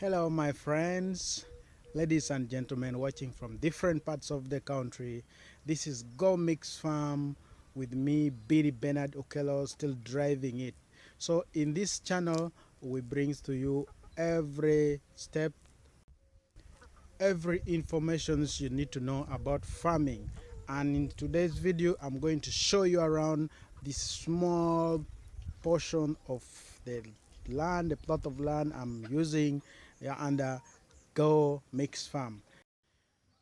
Hello my friends, ladies and gentlemen watching from different parts of the country. This is Go Mix Farm with me, Benard Okello, still driving it. So in this channel we bring to you every step, every information you need to know about farming. And in today's video I'm going to show you around this small portion of the land, the plot of land I'm using under Go Mix Farm.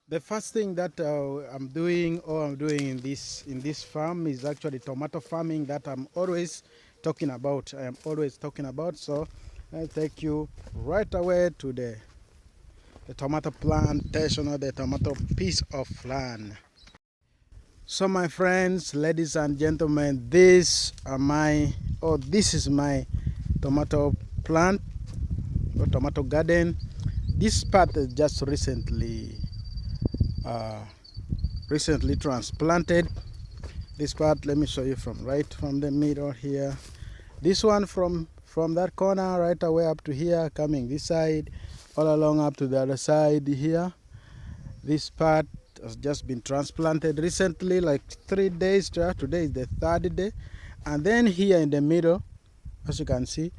The first thing that I'm doing in this farm is actually tomato farming that I'm always talking about. So I'll take you right away to the tomato plantation, or the tomato piece of land. So my friends, ladies and gentlemen, this is my tomato plant or tomato garden. This part is just recently transplanted. This part, let me show you from the middle here. This one from that corner right away up to here, coming this side, all along up to the other side here. This part has just been transplanted recently, like 3 days. Today is the third day. And then here in the middle, as you can see,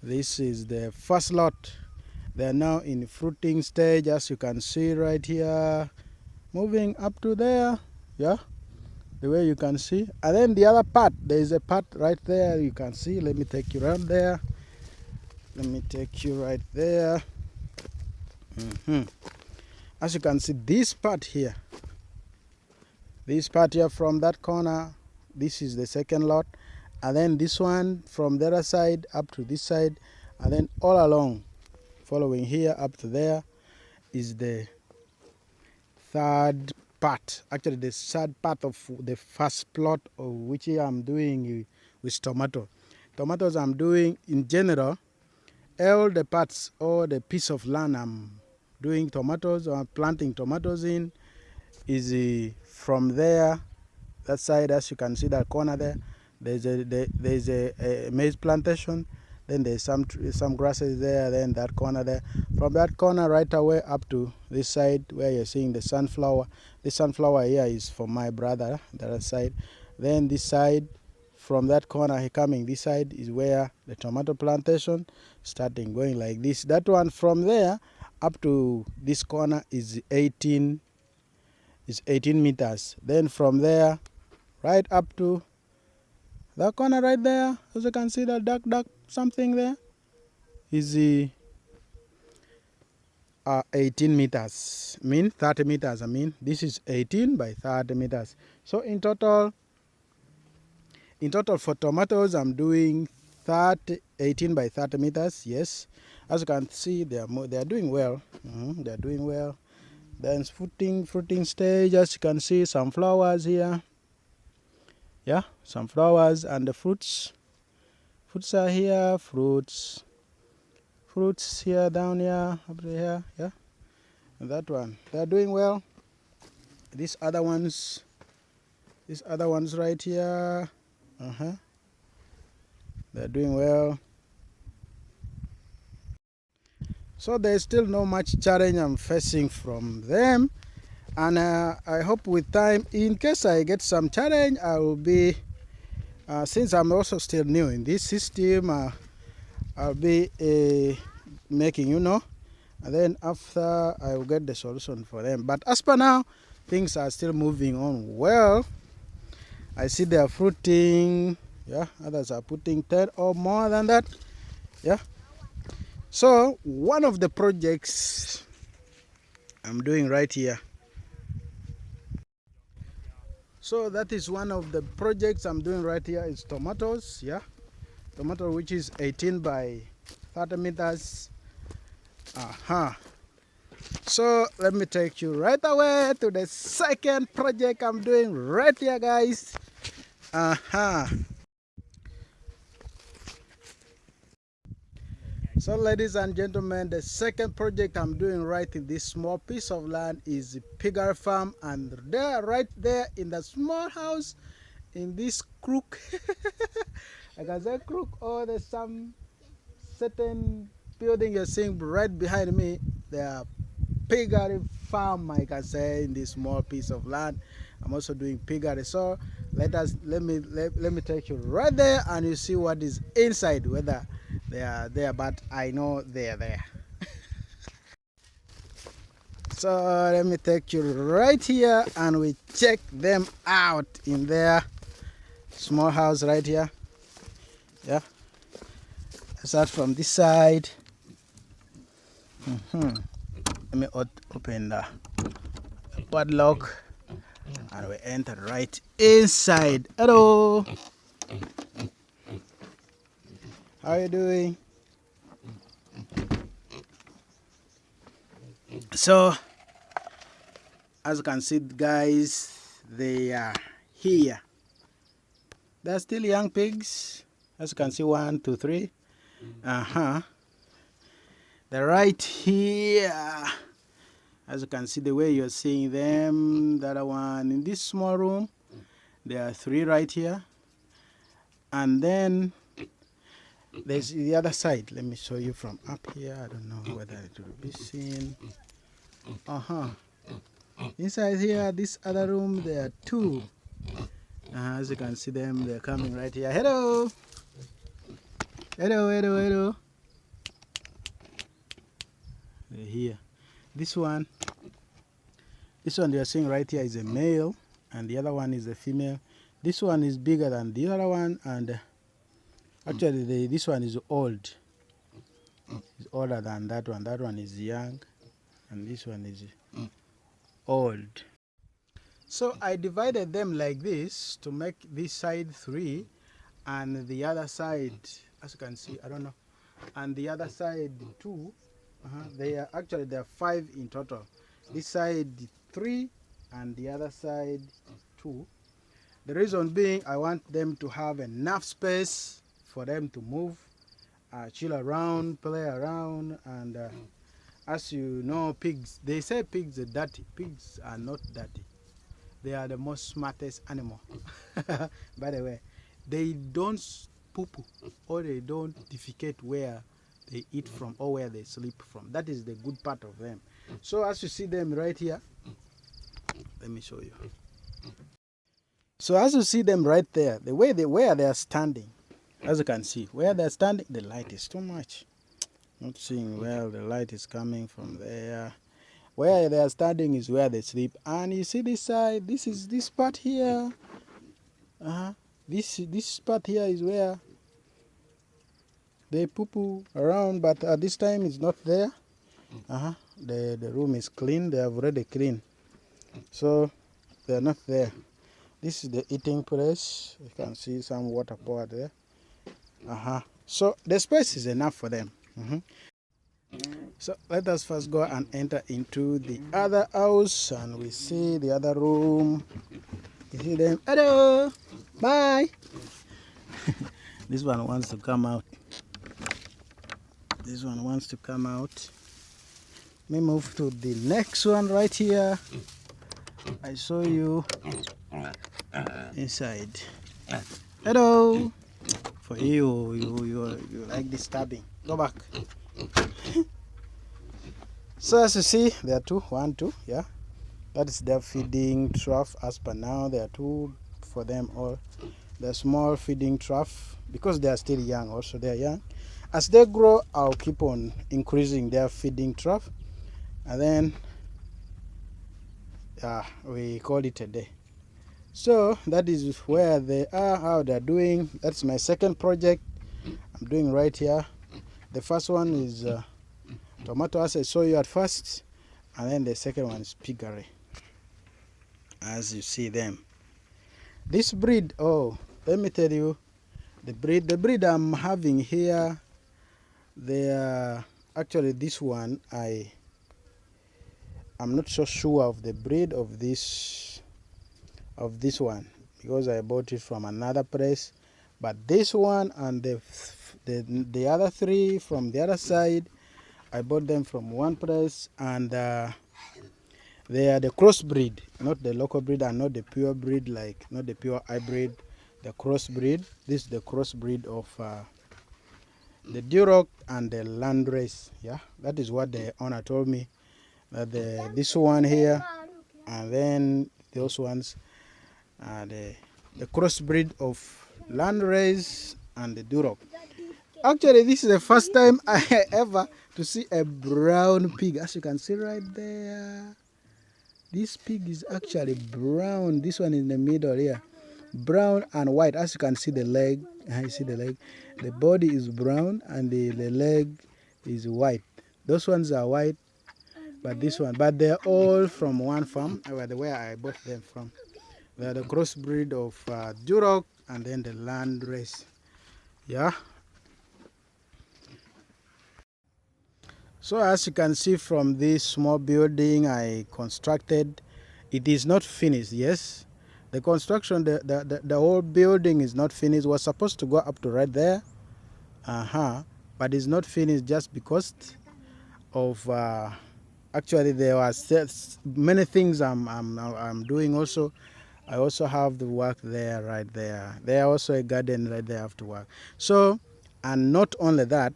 this is the first lot. They are now in fruiting stage, as you can see right here, moving up to there, yeah, the way you can see. And then the other part, there is a part right there, you can see. Let me take you around there. Let me take you right there. As you can see, this part here from that corner, this is the second lot. And then this one from the other side up to this side, and then all along following here up to there is the third part, actually the third part of the first plot of which I'm doing with tomatoes. I'm doing in general all the parts or the piece of land I'm doing tomatoes or planting tomatoes in is from there, that side. As you can see, that corner there, there's a maize plantation. Then there's some grasses there. Then that corner there. From that corner right away up to this side where you're seeing the sunflower. This sunflower here is for my brother, the other side. Then this side, from that corner coming this side, is where the tomato plantation starting, going like this. That one from there up to this corner is 18 meters. Then from there right up to that corner right there, as you can see, that dark something there is 18 meters. 30 meters. This is 18 by 30 meters. So in total for tomatoes, I'm doing 18 by 30 meters. Yes, as you can see, they are doing well. They are doing well. Then fruiting stage. As you can see, some flowers here. Yeah, some flowers, and the fruits are here. Fruits here, down here, up to here. Yeah, and that one, they're doing well. These other ones right here, they're doing well. So there's still no much challenge I'm facing from them. And I hope with time, in case I get some challenge, I will be, since I'm also still new in this system, I'll be making, and then after I will get the solution for them. But as per now, things are still moving on well. I see they are fruiting, yeah, others are putting 10 or more than that, yeah. So one of the projects I'm doing right here, so that is one of the projects I'm doing right here, is tomatoes, yeah. Tomato, which is 18 by 30 meters. So let me take you right away to the second project I'm doing right here, guys. So ladies and gentlemen, the second project I'm doing right in this small piece of land is the piggery farm. And there, right there in the small house, in this crook, I can say crook, or there's some certain building you're seeing right behind me, they are piggery farm, I can say, in this small piece of land. I'm also doing piggery. So let me take you right there and you see what is inside, whether they are there, but I know they are there. So let me take you right here and we check them out in their small house right here. Yeah, let's start from this side. Let me open the padlock and we enter right inside. Hello, how are you doing? So as you can see, guys, they are here. They're still young pigs. As you can see, 1, 2, 3. They're right here. As you can see, the way you're seeing them, the other one in this small room. There are 3 right here. And then there's the other side. Let me show you from up here. I don't know whether it will be seen. Inside here, this other room, there are 2. As you can see them, they're coming right here. Hello. Hello, hello, hello. They're here. This one you're seeing right here is a male, and the other one is a female. This one is bigger than the other one, and actually this one is old. It's older than that one. That one is young, and this one is old. So I divided them like this to make this side 3 and the other side, as you can see, I don't know, and the other side 2. They are 5 in total. This side 3 and the other side 2. The reason being, I want them to have enough space for them to move, chill around, play around, and as you know, pigs, they say pigs are dirty. Pigs are not dirty. They are the most smartest animal. By the way, they don't poo-poo or they don't defecate where they eat from or where they sleep from. That is the good part of them. So as you see them right here, let me show you. So as you see them right there, the way where they are standing, as you can see, where they're standing, the light is too much. Not seeing well, the light is coming from there. Where they are standing is where they sleep. And you see this side, this part here. This part here is where they poo-poo around, but at this time it's not there. The room is clean. They have already cleaned, so they're not there. This is the eating place. You can see some water poured there. So the space is enough for them. So let us first go and enter into the other house, and we see the other room. You see them? Hello, bye. This one wants to come out. This one wants to come out. Let me move to the next one right here. I saw you inside. Hello. For you like disturbing. Go back. So as you see, there are 2, 1, 2. Yeah, that is their feeding trough. As per now, there are 2 for them all. The small feeding trough, because they are still young. Also, they are young. As they grow, I'll keep on increasing their feeding trough, and then we call it a day. So that is where they are, how they're doing. That's my second project I'm doing right here. The first one is tomato, as I saw you at first, and then the second one is piggery, as you see them. This breed, let me tell you, the breed I'm having here, they are actually, this one I'm not so sure of the breed of this one, because I bought it from another place. But this one and the other 3 from the other side, I bought them from one place, and they are the crossbreed, not the local breed and not the pure breed, like not the pure hybrid, the crossbreed. This is the crossbreed of the duroc and the landrace. Yeah, that is what the owner told me. That this one here, and then those ones are the crossbreed of landrace and the duroc. Actually, this is the first time I ever to see a brown pig. As you can see right there, this pig is actually brown. This one in the middle here, brown and white. As you can see the leg, you see the leg. The body is brown and the leg is white. Those ones are white, but this one, but they're all from one farm, where I bought them from. They're the crossbreed of duroc and then the landrace. Yeah. So as you can see from this small building I constructed, it is not finished. Yes, the construction, the whole building is not finished. It was supposed to go up to right there, but it's not finished just because of actually there was many things I'm doing also. I also have the work there right there. There also a garden right there I have to work. So, and not only that,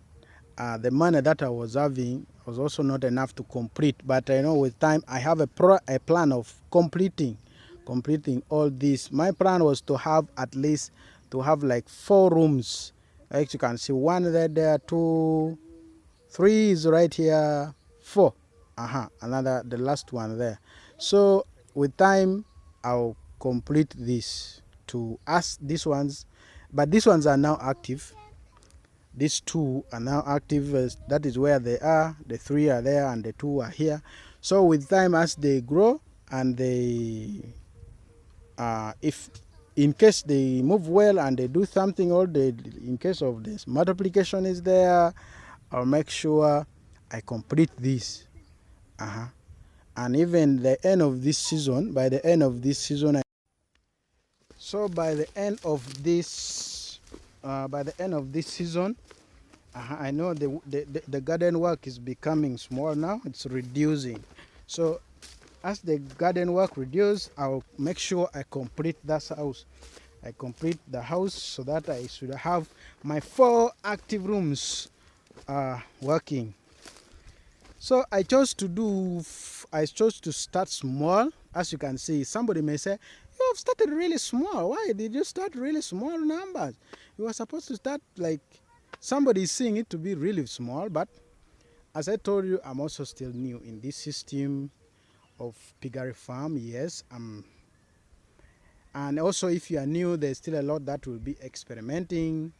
the money that I was having was also not enough to complete. But I know with time I have a plan of completing all this. My plan was to have at least like 4 rooms. Like you can see, one there, 2, 3 is right here, 4. Another, the last one there. So with time I'll complete this to us these ones, but these ones are now active. These 2 are now active. That is where they are. The 3 are there and the 2 are here. So with time, as they grow and they if in case they move well and they do something, or in case of this multiplication is there, I'll make sure I complete this. And even the end of this season, by the end of this season, by the end of this season, I know the garden work is becoming small now. It's reducing. So as the garden work reduces, I'll make sure I complete that house. I complete the house so that I should have my 4 active rooms working. So I chose to start small. As you can see, somebody may say, you have started really small. Why did you start really small numbers? You were supposed to start like, somebody is seeing it to be really small. But as I told you, I'm also still new in this system of piggery farm. Yes, and also if you are new, there's still a lot that will be experimenting.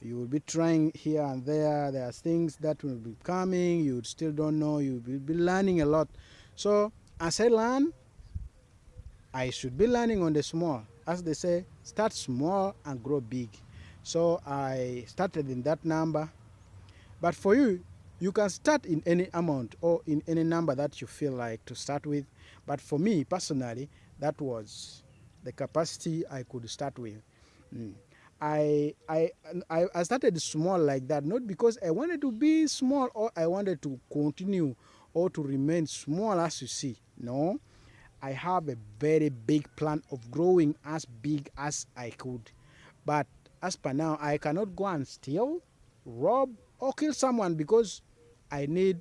You will be trying here and there. There are things that will be coming. You still don't know. You will be learning a lot. So as I learn, I should be learning on the small. As they say, start small and grow big. So I started in that number. But for you, you can start in any amount or in any number that you feel like to start with. But for me personally, that was the capacity I could start with. I started small like that, not because I wanted to be small or I wanted to continue or to remain small as you see. No, I have a very big plan of growing as big as I could. But as per now, I cannot go and steal, rob, or kill someone because I need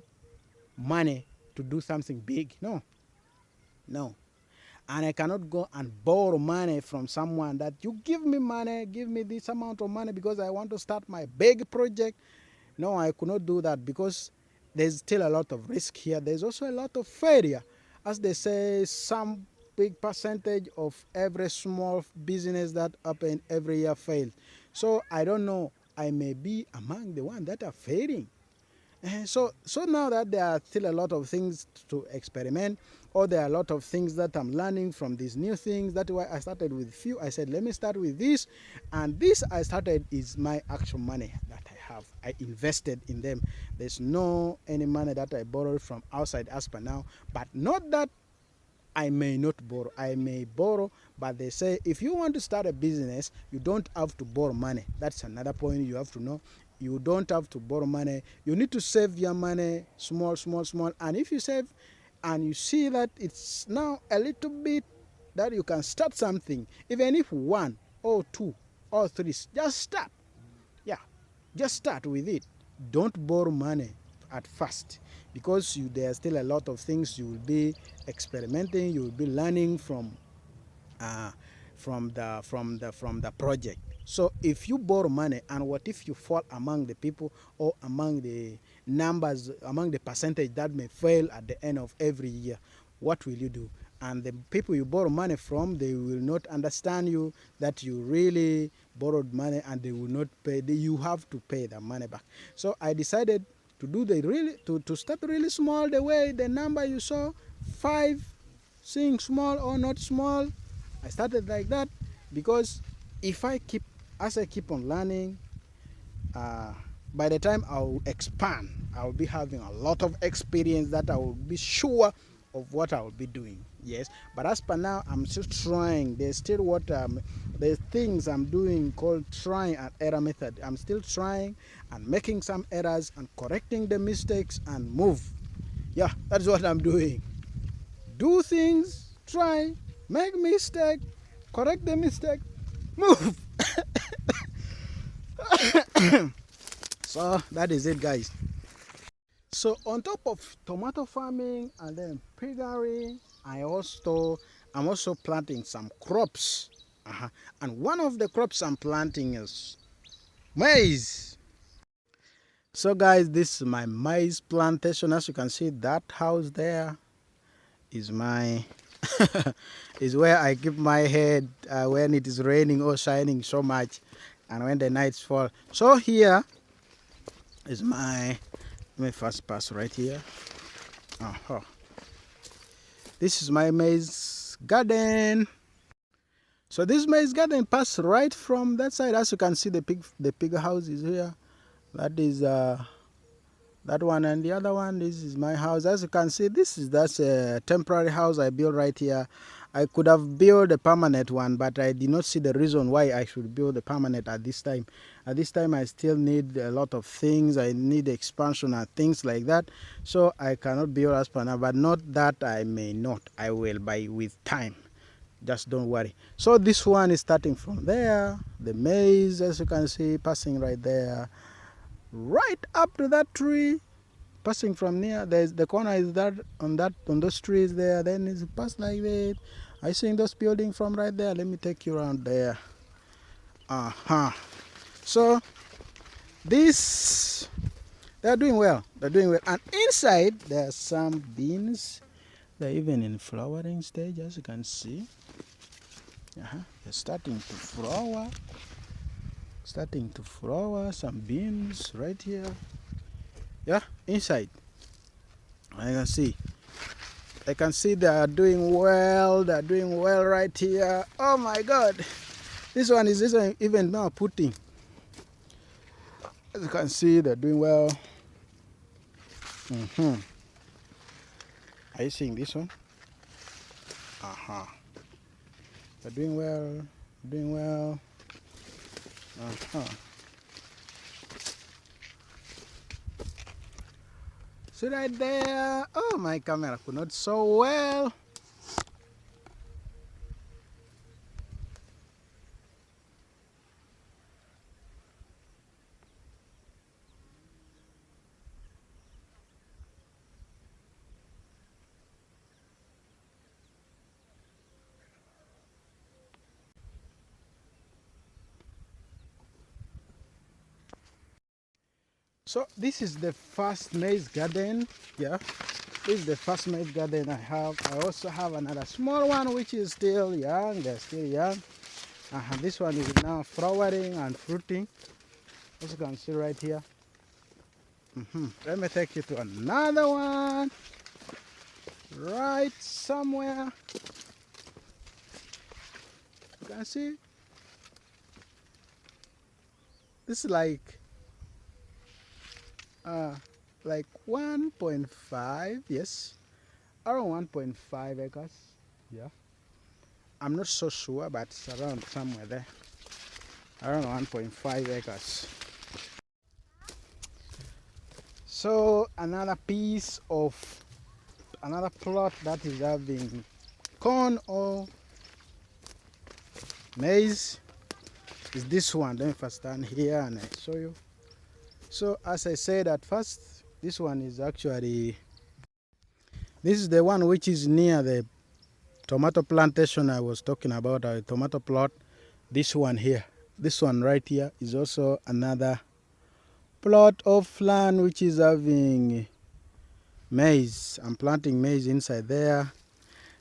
money to do something big. No. And I cannot go and borrow money from someone that you give me money, give me this amount of money because I want to start my big project. No, I could not do that because there's still a lot of risk here. There's also a lot of failure. As they say, some big percentage of every small business that open every year fails. So I don't know, I may be among the ones that are failing. So now that there are still a lot of things to experiment, or there are a lot of things that I'm learning from these new things, that's why I started with few. I said, let me start with this. And this I started is my actual money that I have. I invested in them. There's no any money that I borrowed from outside as per now. But not that I may not borrow. I may borrow, but they say if you want to start a business, you don't have to borrow money. That's another point you have to know. You don't have to borrow money. You need to save your money small. And if you save and you see that it's now a little bit that you can start something, even if 1 or 2 or 3, just start. Yeah, just start with it. don't borrow money at first, because there are still a lot of things you will be experimenting, you will be learning uh, from the project. So if you borrow money, and what if you fall among the people, or among the numbers, among the percentage that may fail at the end of every year, what will you do? And the people you borrow money from, they will not understand you, that you really borrowed money, and they will not pay. You have to pay the money back. So I decided to do to start really small, the way the number you saw, 5, seeing small or not small. I started like that, because if as I keep on learning, uh, by the time I'll expand, I'll be having a lot of experience, that I will be sure of what I will be doing. Yes, but as per now, I'm still trying. There's still there's things I'm doing called trying and error method. I'm still trying and making some errors and correcting the mistakes and move. Yeah, that's what I'm doing. Do things, try, make mistake, correct the mistake, move. So that is it, guys. So on top of tomato farming and then piggery, I'm also planting some crops. And one of the crops I'm planting is maize. So guys, this is my maize plantation. As you can see, that house there is my is where I keep my head when it is raining or shining so much, and when the nights fall. So here is let me first pass right here. This is my maize garden. So this maize garden passed right from that side. As you can see, the pig house is here. That is that one, and the other one, this is my house. As you can see, that's a temporary house I built right here. I could have built a permanent one, but I did not see the reason why I should build a permanent at this time. At this time, I still need a lot of things. I need expansion and things like that. So I cannot build as per now, but not that I may not. I will by with time. Just don't worry. So this one is starting from there. The maize, as you can see, passing right there, right up to that tree, passing from near. There's the corner is that on those trees there. Then it's passed like that. I seeing those buildings from right there. Let me take you around there. So this, they're doing well. They're doing well. And inside there are some beans. They're even in flowering stage, as you can see. They're starting to flower. Starting to flower. Some beans right here. Yeah, inside. I can see they are doing well. They're doing well right here. Oh my God. This one is even now putting. As you can see, they're doing well. Are you seeing this one? They're doing well. Doing well. See right there. Oh, my camera could not so well. So this is the first maize garden. Yeah, this is the first maize garden I have. I also have another small one which is still young. They're still young. This one is now flowering and fruiting, as you can see right here. Let me take you to another one right somewhere. You can see this is like 1.5, yes, around 1.5 acres. Yeah, I'm not so sure, but it's around somewhere there, around 1.5 acres. So another plot that is having corn or maize is this one. Let me first stand here and I show you. So as I said at first, this one is actually, this is the one which is near the tomato plantation I was talking about, our tomato plot. This one here, this one right here is also another plot of land which is having maize. I'm planting maize inside there.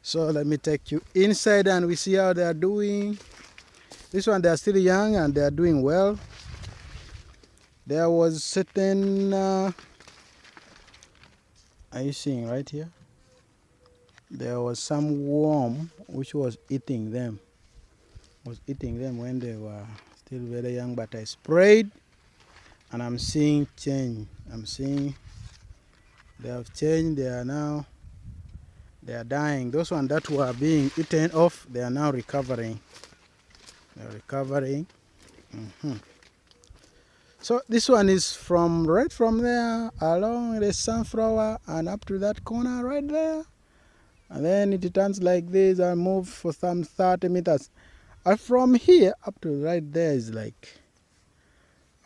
So let me take you inside and we see how they are doing. This one, they are still young and they are doing well. There was certain, are you seeing right here? There was some worm which was eating them. When they were still very young, but I sprayed and I'm seeing change. I'm seeing they have changed. They are now, they are dying. Those ones that were being eaten off, they are now recovering. They are recovering. So this one is from right from there along the sunflower and up to that corner right there. And then it turns like this and move for some 30 meters. And from here up to right there is like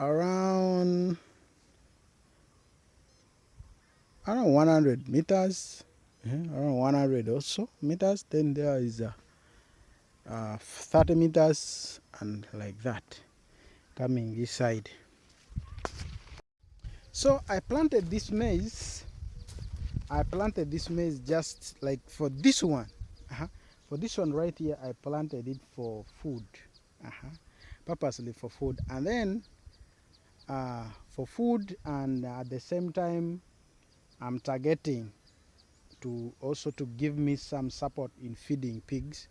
around 100 meters. Around 100 or so meters. Then there is 30 meters and like that coming this side. So I planted this maize. Just like for this one. For this one right here, I planted it for food. Purposely for food. And then for food, and at the same time, I'm targeting to also to give me some support in feeding pigs.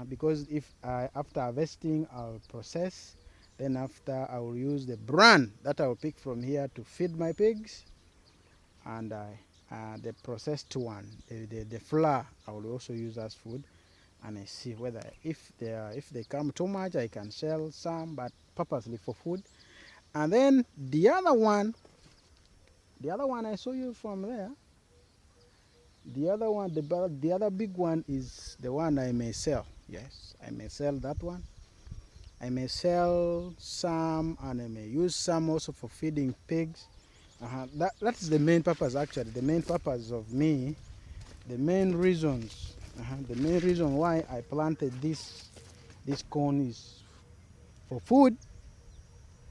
Because if after harvesting, I'll process. Then after, I will use the bran that I will pick from here to feed my pigs. And the processed one, the flour, I will also use as food. And I see whether if they come too much, I can sell some, but purposely for food. And then the other one I saw you from there. The other one, the other big one is the one I may sell. Yes, I may sell that one. I may sell some, and I may use some also for feeding pigs. That is the main purpose, actually. The main purpose of me, the main reasons, the main reason why I planted this corn is for food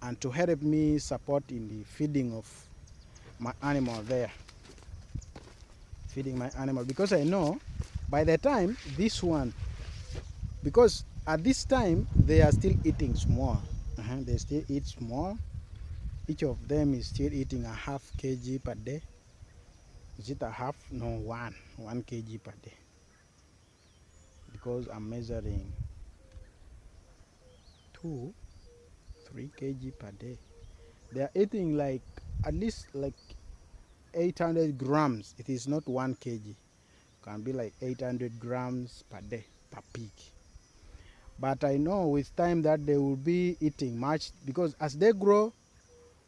and to help me support in the feeding of my animal there. Feeding my animal, because I know by the time this one, because at this time they are still eating small. They still eat small. Each of them is still eating a half kg per day. Is it a half? No, 1 kg per day. Because I'm measuring 2, 3 kg per day. They are eating like at least like 800 grams. It is not 1 kg. It can be like 800 grams per day per pig. But I know with time that they will be eating much, because as they grow,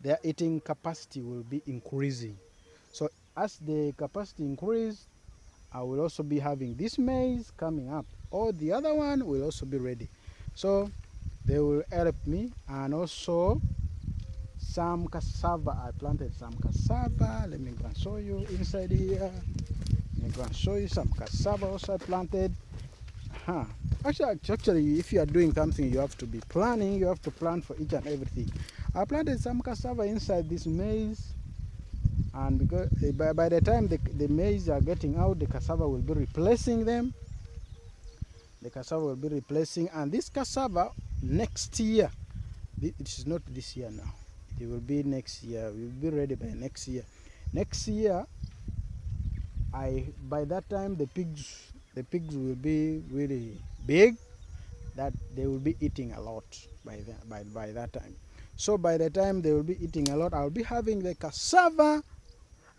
their eating capacity will be increasing. So as the capacity increase, I will also be having this maize coming up, or the other one will also be ready. So they will help me, and also some cassava. I planted some cassava. Let me go and show you inside here. Let me go and show you some cassava also I planted. Actually, if you are doing something, you have to be planning. You have to plan for each and everything. I planted some cassava inside this maize, and because by the time the maize are getting out, the cassava will be replacing them. The cassava will be replacing, and this cassava next year, it is not this year now. It will be next year. We will be ready by next year. Next year, by that time the pigs will be really big, that they will be eating a lot by that time. So by the time they will be eating a lot, I'll be having the cassava,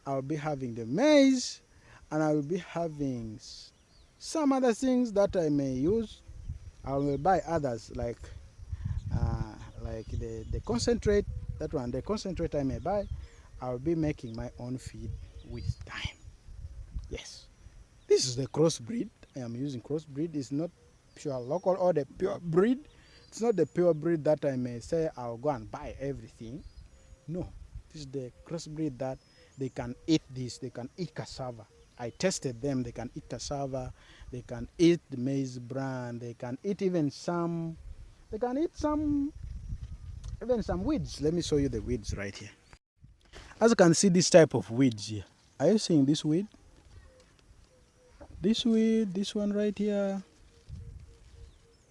I'll be having the maize, and I will be having some other things that I may use. I will buy others like the concentrate. That one, the concentrate I may buy. I'll be making my own feed with time. Yes, this is the crossbreed. I am using crossbreed. It's not pure local or the pure breed. It's not the pure breed that I may say I'll go and buy everything. No, this is the crossbreed that they can eat this. They can eat cassava. I tested them. They can eat cassava. They can eat the maize bran. They can eat even some. They can eat some, even some weeds. Let me show you the weeds right here. As you can see, this type of weeds here. Are you seeing this weed? This weed, this one right here,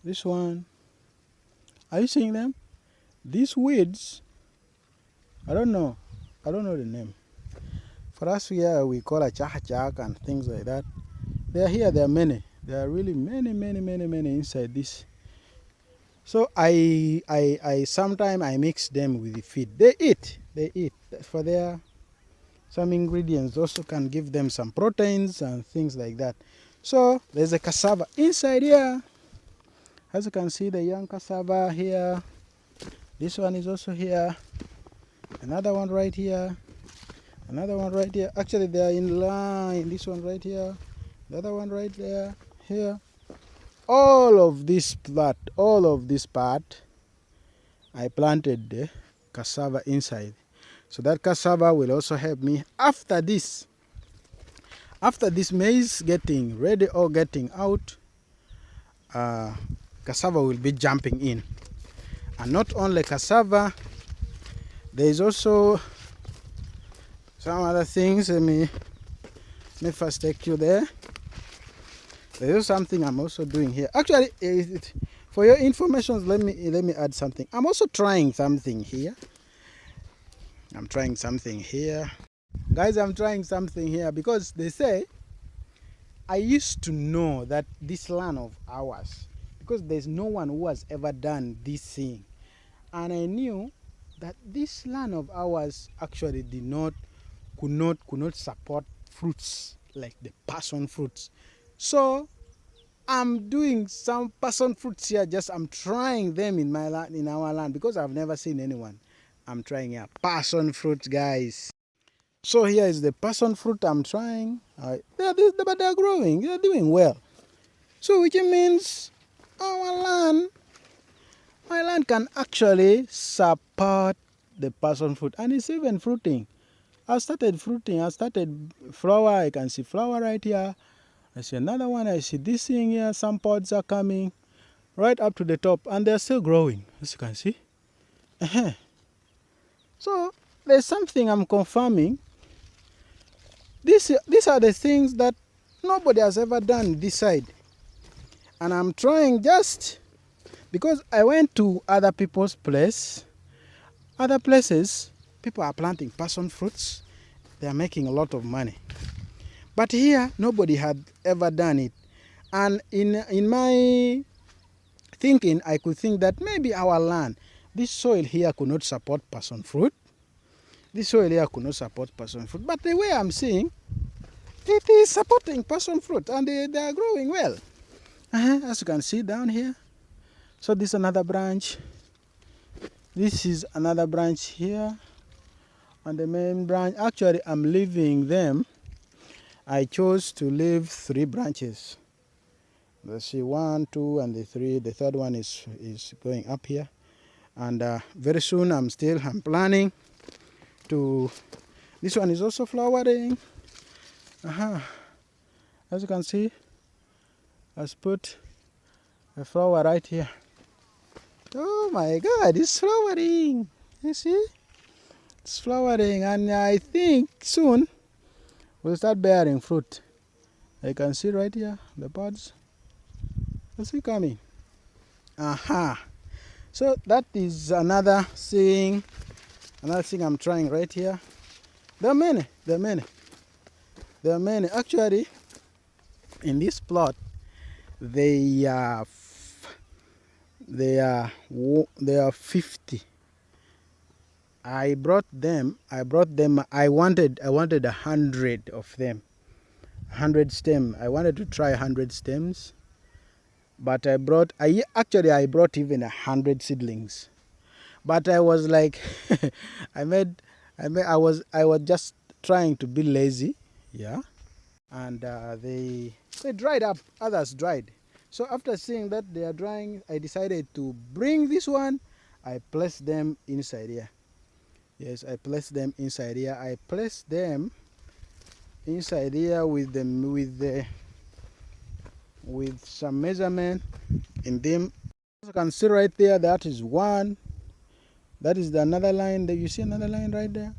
this one. Are you seeing them? These weeds, I don't know the name. For us here, we call a chak and things like that. They are here, there are many. There are really many inside this. So I sometimes I mix them with the feed. They eat. For their some ingredients also can give them some proteins and things like that. So there's a cassava inside here. As you can see, the young cassava here. This one is also here. Another one right here. Another one right here. Actually, they are in line. This one right here. The other one right there. Here. All of this part, I planted the cassava inside. So that cassava will also help me after this maize getting ready or getting out. Cassava will be jumping in. And not only cassava, there is also some other things. Let me first take you there. There is something I'm also doing here. Actually, for your information, let me add something. I'm also trying something here. Guys, I'm trying something here because they say I used to know that this land of ours, because there's no one who has ever done this thing, and I knew that this land of ours actually could not support fruits like the passion fruits. So I'm doing some passion fruits here. I'm trying them in my land, in our land, because I've never seen anyone. I'm trying here passion fruit, guys. So here is the passion fruit I'm trying. But they're growing. They're doing well. So which means my land can actually support the passion fruit, and it's even fruiting. I started fruiting. I started flower. I can see flower right here. I see another one. I see this thing here. Some pods are coming right up to the top, and they're still growing, as you can see. So there's something I'm confirming. These are the things that nobody has ever done this side. And I'm trying just because I went to other people's place. Other places, people are planting passion fruits. They are making a lot of money. But here, nobody had ever done it. And in my thinking, I could think that maybe our land, this soil here could not support passion fruit. This soil here could not support passion fruit. But the way I'm seeing, it is supporting passion fruit, and they are growing well. As you can see down here. So this is another branch. This is another branch here. And the main branch, actually I'm leaving them. I chose to leave 3 branches. Let's see, 1, 2, and the 3. The third one is going up here. And very soon I'm planning to, this one is also flowering. As you can see, I've put a flower right here. Oh my God, it's flowering. You see? It's flowering, and I think soon we'll start bearing fruit. I can see right here the pods. Is it coming? So that is another thing I'm trying right here. There are many. Actually, in this plot, they are 50. I wanted 100 of them. 100 stems. I wanted to try 100 stems. But I brought even 100 seedlings. But I was like I was just trying to be lazy, yeah. And they dried up, others dried. So after seeing that they are drying, I decided to bring this one. I placed them inside here. Yes, I place them inside here. I place them inside here with some measurement in them. As you can see right there, that is one. That is the another line. That you see another line right there.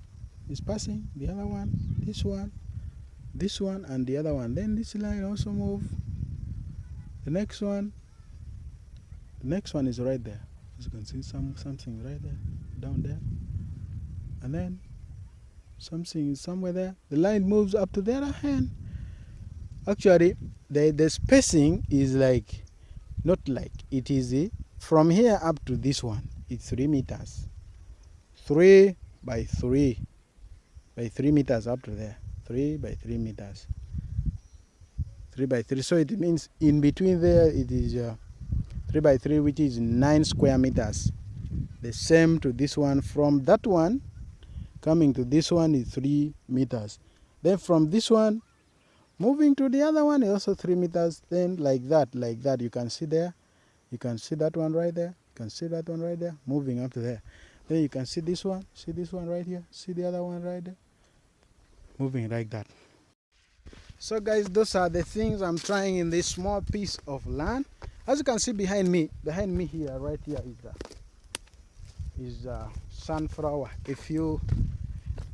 It's passing. The other one, this one, and the other one. Then this line also move. The next one is right there. As you can see, something right there, down there, and then something is somewhere there. The line moves up to the other hand. Actually, the spacing is like, not like, it is from here up to this one. It's 3 meters. 3 by 3 meters up to there. 3 by 3 meters. 3 by 3. So it means in between there it is 3 by 3, which is 9 square meters. The same to this one. From that one coming to this one is 3 meters. Then from this one moving to the other one is also 3 meters. Then like that. You can see there. You can see that one right there. You can see that one right there. Moving up to there. Then you can see this one. See this one right here. See the other one right there. Moving like that. So guys, those are the things I'm trying in this small piece of land. As you can see behind me here, right here is sunflower. If you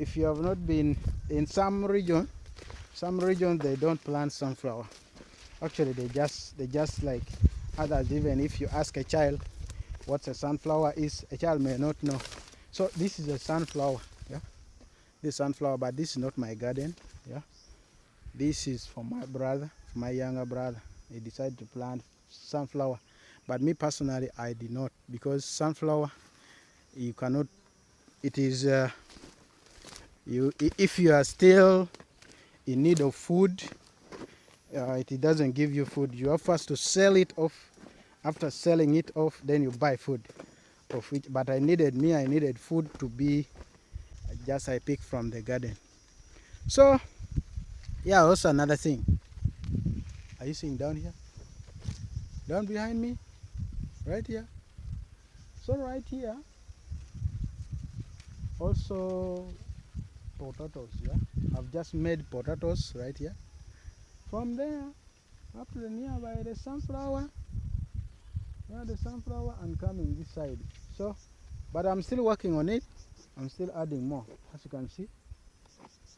have not been in some region they don't plant sunflower. Actually, they just like others. Even if you ask a child what a sunflower is, a child may not know. So this is a sunflower, yeah. This sunflower, but this is not my garden, yeah. This is for my brother, for my younger brother. He decided to plant sunflower, but me personally, I did not, because sunflower, you cannot. It is if you are still in need of food, it doesn't give you food. You have first to sell it off. After selling it off, then you buy food of which. But I needed food to be just I pick from the garden. So yeah, also another thing. Are you seeing down here? Down behind me? Right here? So right here, also potatoes, yeah? I've just made potatoes right here. From there, up to the nearby the sunflower. Yeah, the sunflower, and coming this side. So, but I'm still working on it. I'm still adding more, as you can see.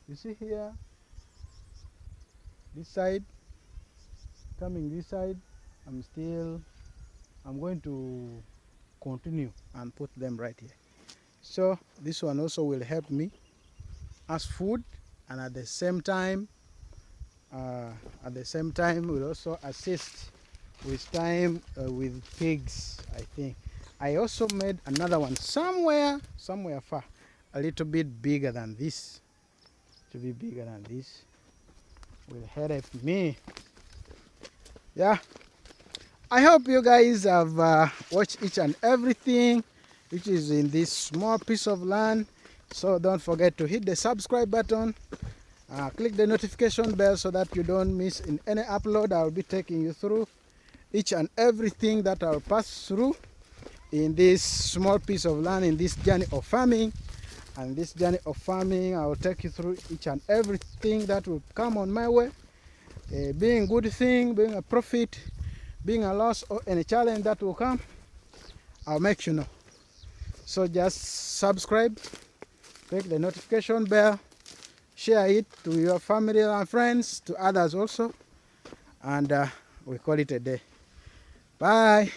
You see here, this side, coming this side, I'm going to continue and put them right here. So this one also will help me as food, and at the same time will also assist with time with pigs. I think I also made another one somewhere far, a little bit bigger than this. To be bigger than this will help me. Yeah, I hope you guys have watched each and everything which is in this small piece of land. So don't forget to hit the subscribe button, click the notification bell so that you don't miss in any upload. I'll be taking you through each and everything that I'll pass through in this small piece of land, in this journey of farming. And this journey of farming, I will take you through each and everything that will come on my way, being a good thing, being a profit, being a loss, or any challenge that will come, I'll make you know. So just subscribe, click the notification bell, share it to your family and friends, to others also, and we call it a day. Bye.